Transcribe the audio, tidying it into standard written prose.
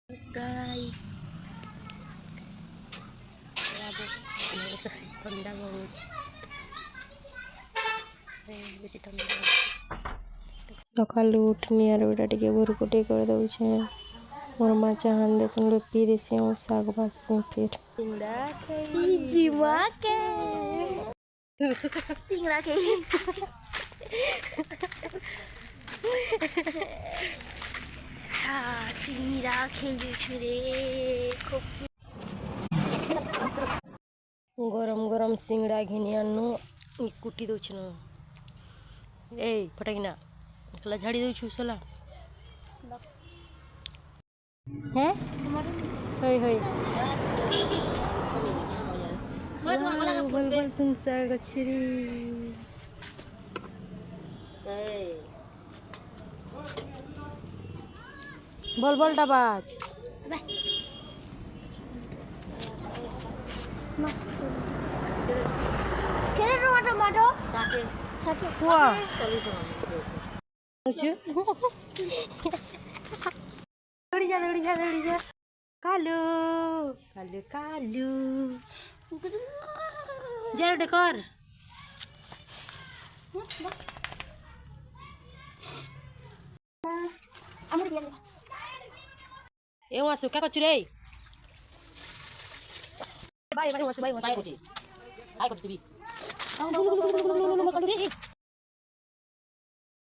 Guys, grabe. Tonda banget. बेसी tonda सकालू Uthani are बेटा टिके बुरकुटी कर दउछे मोर माँ चाहन दे सुन लो पी देसी और साग भात से फिर सिंगड़ा के जीवा के सिंगड़ा के सिंगड़ा खेल छुरे गरम गरम सिंगड़ा घिनी आनु कुटी दउछ न ए फटाकिना एकला झाड़ी दउछु सला हैं होय होय बोल बोल तुम साग छिरी बोल बोल डबाज ¿Quieres robar tomato? Saque. Saque. हुआ दौड़ी जा दौड़ी जा दौड़ी जा कालू कालू कालू जरा डेकर Amor dia. ए वासु क्या कछु रे bye bye Vasu bye Vasu Baik, Uci. Ayo, Uci.